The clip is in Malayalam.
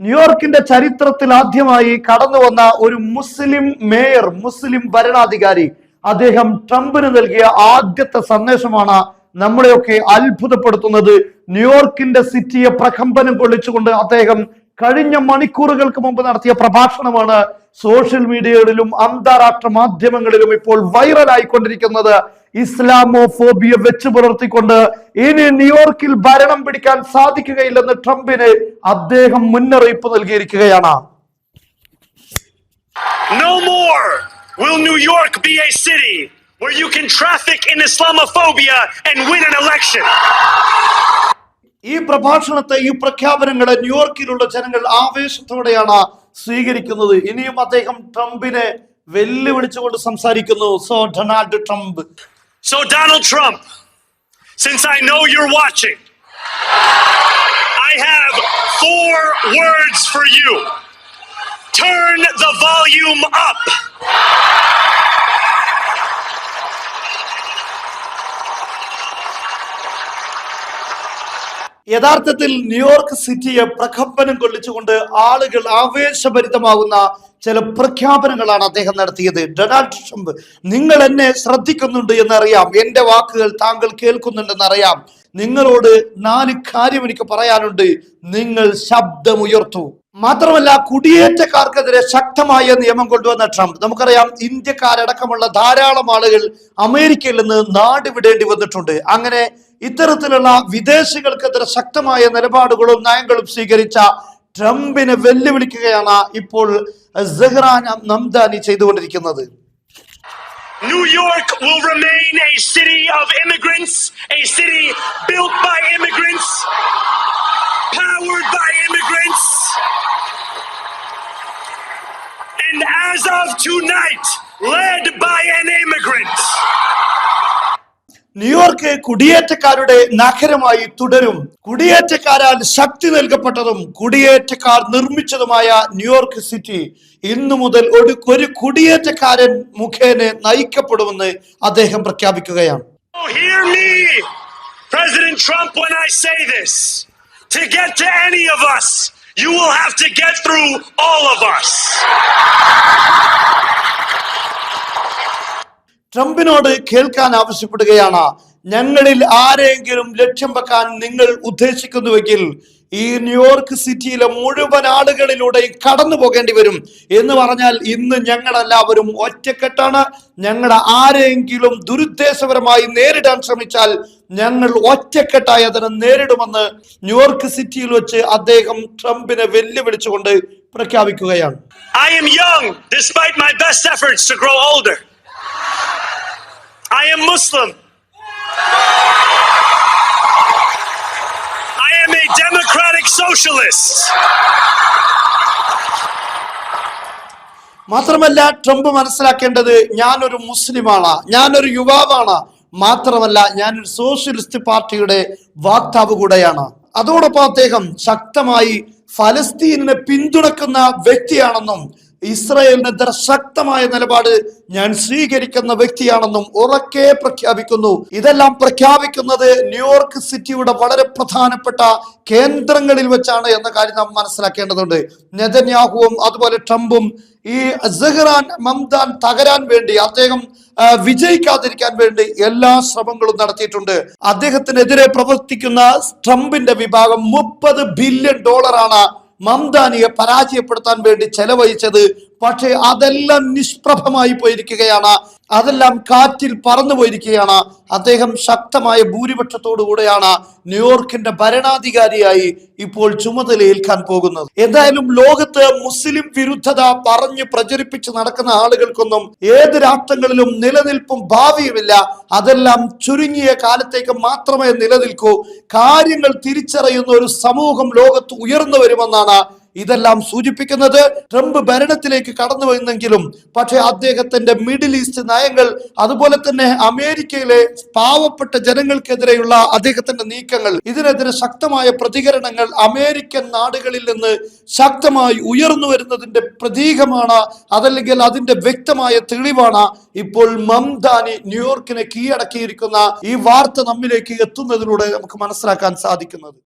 ന്യൂയോർക്കിന്റെ ചരിത്രത്തിൽ ആദ്യമായി കടന്നു വന്ന ഒരു മുസ്ലിം മേയർ, മുസ്ലിം ഭരണാധികാരി, അദ്ദേഹം ട്രംപിന് നൽകിയ ആദ്യത്തെ സന്ദേശമാണ് നമ്മളെയൊക്കെ അത്ഭുതപ്പെടുത്തുന്നത്. ന്യൂയോർക്കിന്റെ സിറ്റിയെ പ്രകമ്പനം കൊള്ളിച്ചുകൊണ്ട് അദ്ദേഹം കഴിഞ്ഞ മണിക്കൂറുകൾക്ക് മുമ്പ് നടത്തിയ പ്രഭാഷണമാണ് സോഷ്യൽ മീഡിയകളിലും അന്താരാഷ്ട്ര മാധ്യമങ്ങളിലും ഇപ്പോൾ വൈറലായിക്കൊണ്ടിരിക്കുന്നത്. ഇസ്ലാമോഫോബിയ വെച്ച് പുലർത്തിക്കൊണ്ട് ഇനി ന്യൂയോർക്കിൽ ഭരണം പിടിക്കാൻ സാധിക്കുകയില്ലെന്ന് ട്രംപിന് അദ്ദേഹം മുന്നറിയിപ്പ് നൽകിയിരിക്കുകയാണ്. No more will New York be a city where you can traffic in Islamophobia and win an election. ഈ പ്രഭാഷണത്തെ, ഈ പ്രഖ്യാപനങ്ങളെ ന്യൂയോർക്കിലുള്ള ജനങ്ങൾ ആവേശത്തോടെയാണ് സ്വീകരിക്കുന്നത്. ഇനിയും അദ്ദേഹം ട്രംപിനെ വെല്ലുവിളിച്ചുകൊണ്ട് സംസാരിക്കുന്നു. So Donald Trump, since I know you're watching, I have 4 words for you. Turn the volume up. യഥാർത്ഥത്തിൽ ന്യൂയോർക്ക് സിറ്റിയെ പ്രകമ്പനം കൊള്ളിച്ചുകൊണ്ട് ആളുകൾ ആവേശഭരിതമാകുന്ന ചില പ്രഖ്യാപനങ്ങളാണ് അദ്ദേഹം നടത്തിയത്. ഡൊണാൾഡ് ട്രംപ്, നിങ്ങൾ എന്നെ ശ്രദ്ധിക്കുന്നുണ്ട് എന്നറിയാം, എന്റെ വാക്കുകൾ താങ്കൾ കേൾക്കുന്നുണ്ടെന്നറിയാം. നിങ്ങളോട് 4 കാര്യം എനിക്ക് പറയാനുണ്ട്. നിങ്ങൾ ശബ്ദമുയർത്തൂ. മാത്രമല്ല, കുടിയേറ്റക്കാർക്കെതിരെ ശക്തമായ നിയമം കൊണ്ടുവന്ന ട്രംപ്, നമുക്കറിയാം ഇന്ത്യക്കാരടക്കമുള്ള ധാരാളം ആളുകൾ അമേരിക്കയിൽ നിന്ന് നാട് വിടേണ്ടി വന്നിട്ടുണ്ട്. അങ്ങനെ ഇത്തരത്തിലുള്ള വിദേശികൾക്കെതിരെ ശക്തമായ നിലപാടുകളും നയങ്ങളും സ്വീകരിച്ച ട്രംപിനെ വെല്ലുവിളിക്കുകയാണ് ഇപ്പോൾ സെഹ്റാൻ മംദാനി ചെയ്തുകൊണ്ടിരിക്കുന്നത്. New York will remain a city of immigrants, a city built by immigrants, powered by immigrants, and as of tonight, led by an immigrant. New York കുടിയേറ്റക്കാരുടെ നഗരമായി തുടരും. കുടിയേറ്റക്കാരാൽ ശക്തി നൽകപ്പെട്ടതും കുടിയേറ്റക്കാർ നിർമ്മിച്ചതുമായ ന്യൂയോർക്ക് സിറ്റി ഇന്നു മുതൽ ഒരു കുടിയേറ്റക്കാരൻ മുഖേന നയിക്കപ്പെടുമെന്ന് അദ്ദേഹം പ്രഖ്യാപിക്കുകയാണ്. Hear me, President Trump, when I say this. To get to any of us, you will have to get through all of us. ട്രംപിനോട് കേൾക്കാൻ ആവശ്യപ്പെടുകയാണ്. ഞങ്ങളിൽ ആരെങ്കിലും ലക്ഷ്യം വെക്കാൻ നിങ്ങൾ ഉദ്ദേശിക്കുന്നുവെങ്കിൽ ഈ ന്യൂയോർക്ക് സിറ്റിയിലെ മുഴുവൻ ആളുകളിലൂടെയും കടന്നു പോകേണ്ടി വരും. എന്ന് പറഞ്ഞാൽ ഇന്ന് ഞങ്ങളെല്ലാവരും ഒറ്റക്കെട്ടാണ്. ഞങ്ങളെ ആരെങ്കിലും ദുരുദ്ദേശപരമായി നേരിടാൻ ശ്രമിച്ചാൽ ഞങ്ങൾ ഒറ്റക്കെട്ടായി അതിനെ നേരിടുമെന്ന് ന്യൂയോർക്ക് സിറ്റിയിൽ വെച്ച് അദ്ദേഹം ട്രംപിനെ വെല്ലുവിളിച്ചുകൊണ്ട് പ്രഖ്യാപിക്കുകയാണ്. I am young despite my best efforts to grow older. I am Muslim. I am a democratic socialist. മാത്രമല്ല, ട്രംപ് മനസ്സിലാക്കേണ്ടത്, ഞാനൊരു മുസ്ലിമാണ്, ഞാനൊരു യുവാവാണ്, മാത്രമല്ല ഞാനൊരു സോഷ്യലിസ്റ്റ് പാർട്ടിയുടെ വക്താവ് കൂടെയാണ്. അതോടൊപ്പം അദ്ദേഹം ശക്തമായി ഫലസ്തീനിനെ പിന്തുണക്കുന്ന വ്യക്തിയാണെന്നും ഇസ്രായേലിനെതിരെ ശക്തമായ നിലപാട് ഞാൻ സ്വീകരിക്കുന്ന വ്യക്തിയാണെന്നും ഉറക്കെ പ്രഖ്യാപിക്കുന്നു. ഇതെല്ലാം പ്രഖ്യാപിക്കുന്നത് ന്യൂയോർക്ക് സിറ്റിയുടെ വളരെ പ്രധാനപ്പെട്ട കേന്ദ്രങ്ങളിൽ വെച്ചാണ് എന്ന കാര്യം നാം മനസ്സിലാക്കേണ്ടതുണ്ട്. നെതന്യാഹുവും അതുപോലെ ട്രംപും ഈ സെഹ്റാൻ മംദാൻ തകരാൻ വേണ്ടി, അദ്ദേഹം വിജയിക്കാതിരിക്കാൻ വേണ്ടി എല്ലാ ശ്രമങ്ങളും നടത്തിയിട്ടുണ്ട്. അദ്ദേഹത്തിനെതിരെ പ്രവർത്തിക്കുന്ന ട്രംപിന്റെ വിഭാഗം $30 ബില്യൺ മംദാനിയെ പരാജയപ്പെടുത്താൻ വേണ്ടി ചെലവഴിച്ചത്. പക്ഷേ അതെല്ലാം നിഷ്പ്രഭമായി പോയിരിക്കുകയാണ്, അതെല്ലാം കാറ്റിൽ പറന്നു പോയിരിക്കുകയാണ്. അദ്ദേഹം ശക്തമായ ഭൂരിപക്ഷത്തോടു കൂടെയാണ് ന്യൂയോർക്കിന്റെ ഭരണാധികാരിയായി ഇപ്പോൾ ചുമതലയേൽക്കാൻ പോകുന്നത്. എന്തായാലും ലോകത്ത് മുസ്ലിം വിരുദ്ധത പറഞ്ഞ് പ്രചരിപ്പിച്ച് നടക്കുന്ന ആളുകൾക്കൊന്നും ഏത് രാഷ്ട്രങ്ങളിലും നിലനിൽപ്പും ഭാവിയുമില്ല. അതെല്ലാം ചുരുങ്ങിയ കാലത്തേക്ക് മാത്രമേ നിലനിൽക്കൂ. കാര്യങ്ങൾ തിരിച്ചറിയുന്ന ഒരു സമൂഹം ലോകത്ത് ഉയർന്നു വരുമെന്നാണ് ഇതെല്ലാം സൂചിപ്പിക്കുന്നത്. ട്രംപ് ഭരണത്തിലേക്ക് കടന്നു വന്നെങ്കിലും പക്ഷെ അദ്ദേഹത്തിന്റെ മിഡിൽ ഈസ്റ്റ് നയങ്ങൾ, അതുപോലെ തന്നെ അമേരിക്കയിലെ പാവപ്പെട്ട ജനങ്ങൾക്കെതിരെയുള്ള അദ്ദേഹത്തിന്റെ നീക്കങ്ങൾ, ഇതിനെതിരെ ശക്തമായ പ്രതികരണങ്ങൾ അമേരിക്കൻ നാടുകളിൽ നിന്ന് ശക്തമായി ഉയർന്നു വരുന്നതിന്റെ പ്രതീകമാണ്, അതല്ലെങ്കിൽ അതിന്റെ വ്യക്തമായ തെളിവാണ് ഇപ്പോൾ മംദാനി ന്യൂയോർക്കിനെ കീഴടക്കിയിരിക്കുന്ന ഈ വാർത്ത നമ്മിലേക്ക് എത്തുന്നതിലൂടെ നമുക്ക് മനസ്സിലാക്കാൻ സാധിക്കുന്നത്.